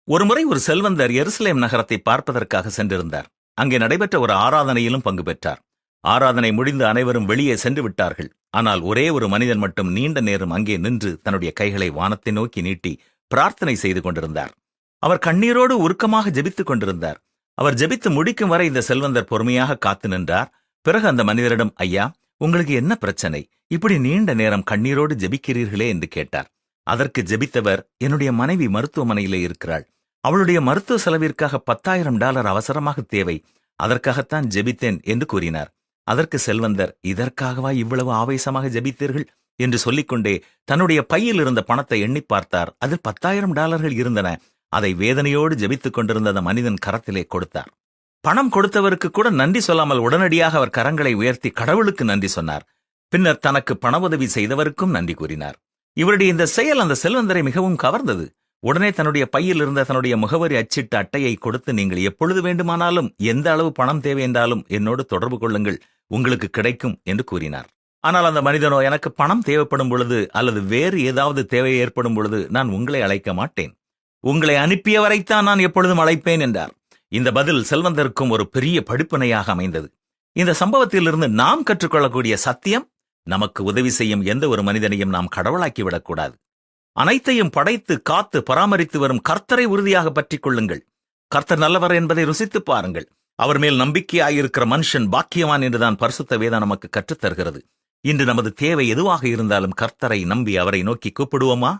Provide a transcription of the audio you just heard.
ஒருமுறை ஒரு செல்வந்தர் எருசலேம் நகரத்தை பார்ப்பதற்காக சென்றிருந்தார். அங்கே நடைபெற்ற ஒரு ஆராதனையிலும் பங்கு பெற்றார். ஆராதனை முடிந்து அனைவரும் வெளியே சென்று விட்டார்கள். ஆனால் ஒரே ஒரு மனிதன் மட்டும் நீண்ட நேரம் அங்கே நின்று தன்னுடைய கைகளை வானத்தை நோக்கி நீட்டி பிரார்த்தனை செய்து கொண்டிருந்தார். அவர் கண்ணீரோடு உருக்கமாக ஜெபித்துக் கொண்டிருந்தார். அவர் ஜெபித்து முடிக்கும் வரை இந்த செல்வந்தர் பொறுமையாக காத்து நின்றார். பிறகு அந்த மனிதரிடம், ஐயா, உங்களுக்கு என்ன பிரச்சனை? இப்படி நீண்ட நேரம் கண்ணீரோடு ஜெபிக்கிறீர்களே என்று கேட்டார். அதற்கு ஜெபித்தவர், என்னுடைய மனைவி மருத்துவமனையிலே இருக்கிறாள். அவளுடைய மருத்துவ செலவிற்காக $10,000 அவசரமாக தேவை. அதற்காகத்தான் ஜெபித்தேன் என்று கூறினார். அதற்கு செல்வந்தர், இதற்காகவா இவ்வளவு ஆவேசமாக ஜெபித்தீர்கள் என்று சொல்லிக்கொண்டே தன்னுடைய பையில் இருந்த பணத்தை எண்ணி பார்த்தார். அதில் $10,000 இருந்தன. அதை வேதனையோடு ஜெபித்துக் கொண்டிருந்த அந்த மனிதன் கரத்திலே கொடுத்தார். பணம் கொடுத்தவருக்கு கூட நன்றி சொல்லாமல் உடனடியாக அவர் கரங்களை உயர்த்தி கடவுளுக்கு நன்றி சொன்னார். பின்னர் தனக்கு பண உதவி செய்தவருக்கும் நன்றி கூறினார். இவருடைய இந்த செயல் அந்த செல்வந்தரை மிகவும் கவர்ந்தது. உடனே தன்னுடைய பையில் இருந்த தன்னுடைய முகவரி அச்சிட்ட அட்டையை கொடுத்து, நீங்கள் எப்பொழுது வேண்டுமானாலும் எந்த அளவு பணம் தேவை என்றாலும் என்னோடு தொடர்பு கொள்ளுங்கள், உங்களுக்கு கிடைக்கும் என்று கூறினார். ஆனால் அந்த மனிதனோ, எனக்கு பணம் தேவைப்படும் பொழுது அல்லது வேறு ஏதாவது தேவை ஏற்படும் பொழுது நான் உங்களை அழைக்க மாட்டேன், உங்களை அனுப்பியவரைத்தான் நான் எப்பொழுதும் அழைப்பேன் என்றார். இந்த பதில் செல்வந்தருக்கும் ஒரு பெரிய படிப்பினையாக அமைந்தது. இந்த சம்பவத்திலிருந்து நாம் கற்றுக்கொள்ளக்கூடிய சத்தியம், நமக்கு உதவி செய்யும் எந்த ஒரு மனிதனையும் நாம் கடவுளாக்கிவிடக்கூடாது. அனைத்தையும் படைத்து காத்து பராமரித்து வரும் கர்த்தரை உறுதியாக பற்றிக் கொள்ளுங்கள். கர்த்தர் நல்லவர் என்பதை ருசித்து பாருங்கள். அவர் மேல் நம்பிக்கையாயிருக்கிற மனுஷன் பாக்கியவான் என்றுதான் பரிசுத்த வேதம் நமக்கு கற்றுத்தருகிறது. இன்று நமது தேவை எதுவாக இருந்தாலும் கர்த்தரை நம்பி அவரை நோக்கி கூப்பிடுவோமா?